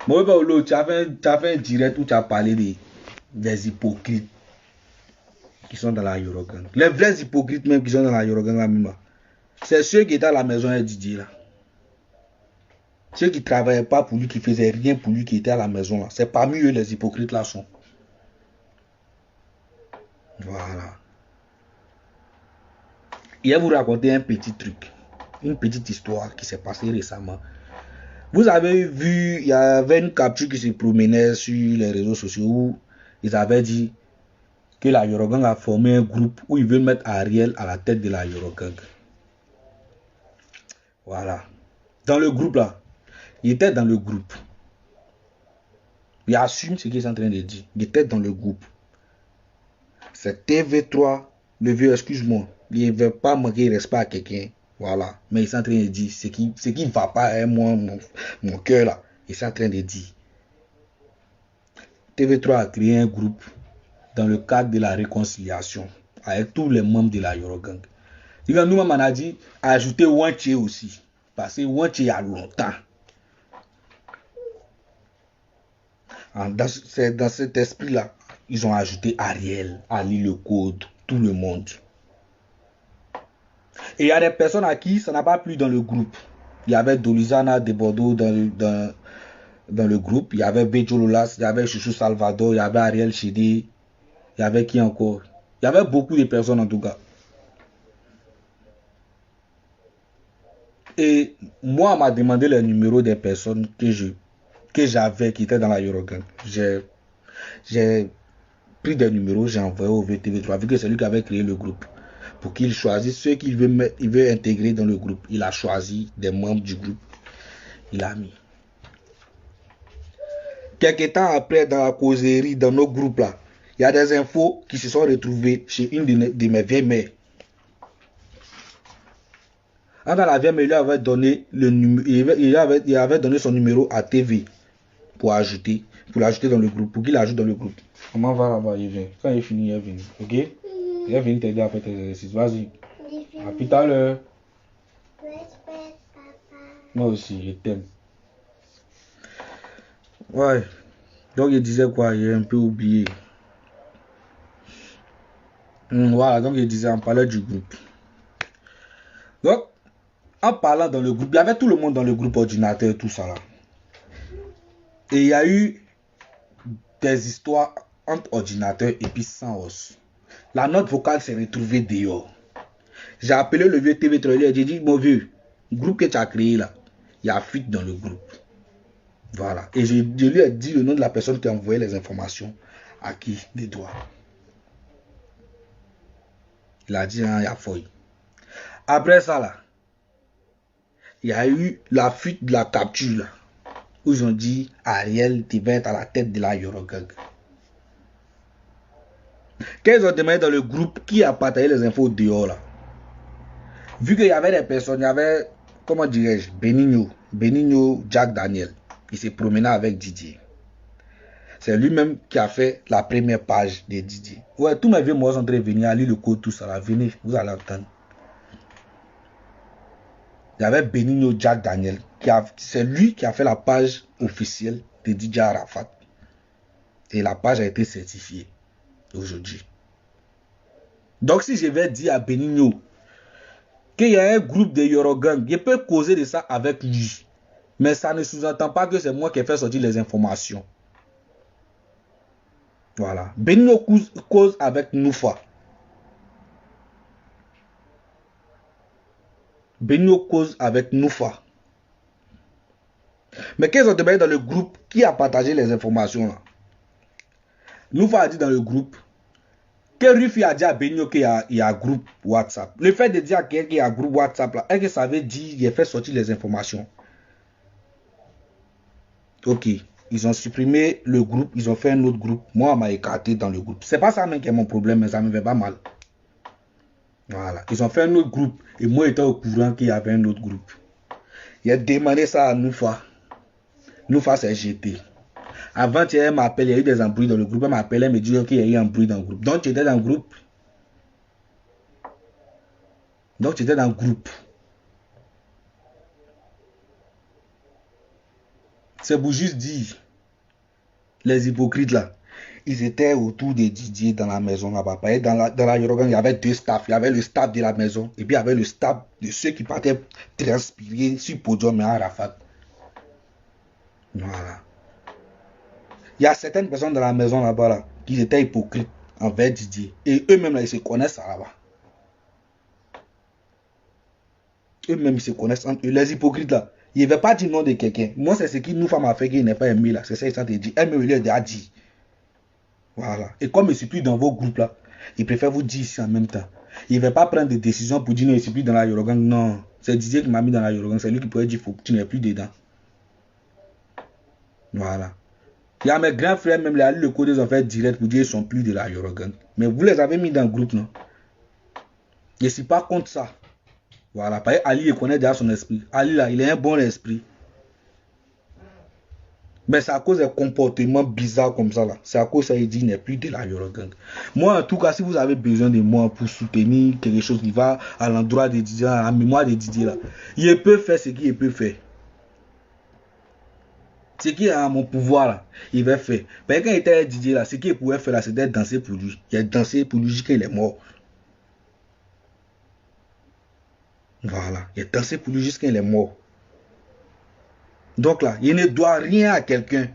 Moi, tu as fait un direct où tu as parlé des hypocrites qui sont dans la Yorogang. Les vrais hypocrites même qui sont dans la Yorogang, c'est ceux qui étaient à la maison et Didier là. Ceux qui ne travaillaient pas pour lui, qui ne faisaient rien pour lui, qui étaient à la maison là. C'est parmi eux les hypocrites là sont. Voilà. Je vais vous raconter un petit truc. Une petite histoire qui s'est passée récemment. Vous avez vu, il y avait une capture qui se promenait sur les réseaux sociaux où ils avaient dit que la Yorogang a formé un groupe où ils veulent mettre Ariel à la tête de la Yorogang. Voilà. Dans le groupe là, il était dans le groupe. Il assume ce qu'il est en train de dire. Il était dans le groupe. C'est TV3, le vieux, excuse-moi. Il ne veut pas manquer respect à quelqu'un. Voilà. Mais il est en train de dire ce qui ne va pas, hein, moi, mon cœur là. Il est en train de dire. TV3 a créé un groupe dans le cadre de la réconciliation avec tous les membres de la Yorogang. Nous-mêmes, on a dit ajouter Wanché aussi. Parce que Wanché il y a longtemps. C'est dans cet esprit-là, ils ont ajouté Ariel, Ali le Code, tout le monde. Et il y a des personnes à qui ça n'a pas plu dans le groupe. Il y avait Dolizana de Bordeaux dans le groupe. Il y avait Bejo Lolas, il y avait Chouchou Salvador, il y avait Ariel Chidi. Il y avait qui encore? Il y avait beaucoup de personnes en tout cas. Et moi, on m'a demandé les numéros des personnes que j'avais qui étaient dans la Yorogang. J'ai pris des numéros, j'ai envoyé au VTV3, vu que c'est lui qui avait créé le groupe, pour qu'il choisisse ceux qu'il veut intégrer dans le groupe. Il a choisi des membres du groupe. Il a mis. Quelques temps après, dans la causerie, dans nos groupes là, il y a des infos qui se sont retrouvées chez une de mes vieilles mères. Dans la vieille mère, il avait donné il avait donné son numéro à TV pour l'ajouter dans le groupe, pour qu'il l'ajoute dans le groupe. Maman va là-bas, il vient. Quand il finit, il est venu. Ok? Il est venu t'aider à faire tes exercices. Vas-y. À plus tard l'heure. Moi aussi, je t'aime. Ouais. Donc, il disait quoi? J'ai un peu oublié. Voilà, donc il disait, on parlait du groupe. Donc, en parlant dans le groupe, il y avait tout le monde dans le groupe ordinateur, tout ça là. Et il y a eu des histoires entre ordinateur et puis sans os. La note vocale s'est retrouvée dehors. J'ai appelé le vieux TV3, j'ai dit, mon vieux, groupe que tu as créé là, il y a fuite dans le groupe. Voilà. Et je lui ai dit le nom de la personne qui a envoyé les informations à qui des doigts. Il a dit, il y a fouille. Après ça là, il y a eu la fuite de la capture là, où ils ont dit Ariel devait être à la tête de la Yorogang. Quand ils ont demandé dans le groupe qui a partagé les infos dehors là, vu qu'il y avait des personnes, il y avait, comment dirais-je, Benigno Jack Daniel. Il s'est promené avec Didier. C'est lui-même qui a fait la première page de Didier. Ouais, tous mes vieux morts sont en train de venir, à lire le code, tout ça là. Venez, vous allez entendre. Il y avait Benigno Jack Daniel. C'est lui qui a fait la page officielle de Didier Arafat. Et la page a été certifiée aujourd'hui. Donc si je vais dire à Benigno qu'il y a un groupe de Yorogang, je peux causer de ça avec lui. Mais ça ne sous-entend pas que c'est moi qui ai fait sortir les informations. Voilà. Benigno cause avec Noufa. Benigno cause avec Noufa. Mais qu'est-ce qu'on demande dans le groupe qui a partagé les informations là? Noufa a dit dans le groupe que Rufi a dit à Benigno qu'il y a un groupe WhatsApp. Le fait de dire à quelqu'un qu'il y a un groupe WhatsApp là, est-ce que ça veut dire qu'il a fait sortir les informations? Ok. Ils ont supprimé le groupe, ils ont fait un autre groupe. Moi, on m'a écarté dans le groupe. C'est pas ça même qui est mon problème, mais ça me fait pas mal. Voilà. Ils ont fait un autre groupe. Et moi, j'étais au courant qu'il y avait un autre groupe. Il a demandé ça à Noufa. Noufa s'est jeté. Avant, elle m'appelle, il y a eu des embrouilles dans le groupe. Elle m'appelle, elle me dit qu'il y a eu un embrouille dans le groupe. Donc, tu étais dans le groupe. C'est pour juste dire, les hypocrites là, ils étaient autour de Didier dans la maison là-bas. Dans la Yorogan, il y avait deux staffs. Il y avait le staff de la maison et puis il y avait le staff de ceux qui partaient transpirer sur le podium et à Arafat. Voilà. Il y a certaines personnes dans la maison là-bas là, qui étaient hypocrites envers Didier. Et eux-mêmes là, ils se connaissent là-bas. Eux-mêmes, ils se connaissent entre eux. Les hypocrites là, ils ne veulent pas dire le nom de quelqu'un. Moi, c'est ce qui nous femmes a fait qu'il n'est pas aimé là. C'est ça, ils sont dit. Aimé, il a dit. Voilà. Et comme je ne suis plus dans vos groupes là, ils préfèrent vous dire ici en même temps. Ils ne veulent pas prendre des décisions pour dire non, je ne suis plus dans la Yorogang. Non. C'est Didier qui m'a mis dans la Yorogang. C'est lui qui pourrait dire faut que tu n'es plus dedans. Voilà. Il y a mes grands frères, même les Ali, le code, ils ont fait direct pour dire qu'ils ne sont plus de la Yorogang. Mais vous les avez mis dans le groupe, non? Je ne suis pas contre ça. Voilà. Parce que Ali, il connaît déjà son esprit. Ali, là, il a un bon esprit. Mais c'est à cause des comportements bizarres comme ça là. C'est à cause ça il dit il n'est plus de la Yorogang. Moi en tout cas, si vous avez besoin de moi pour soutenir quelque chose qui va à l'endroit de Didier, à la mémoire de Didier là, il peut faire ce qu'il peut faire. Ce qui est à mon pouvoir là, il va faire. Parce que quand il était Didier là, ce qu'il pouvait faire là, c'était danser pour lui. Il a dansé pour lui jusqu'à il est mort. Voilà. Il a dansé pour lui jusqu'à il est mort. Donc là, il ne doit rien à quelqu'un.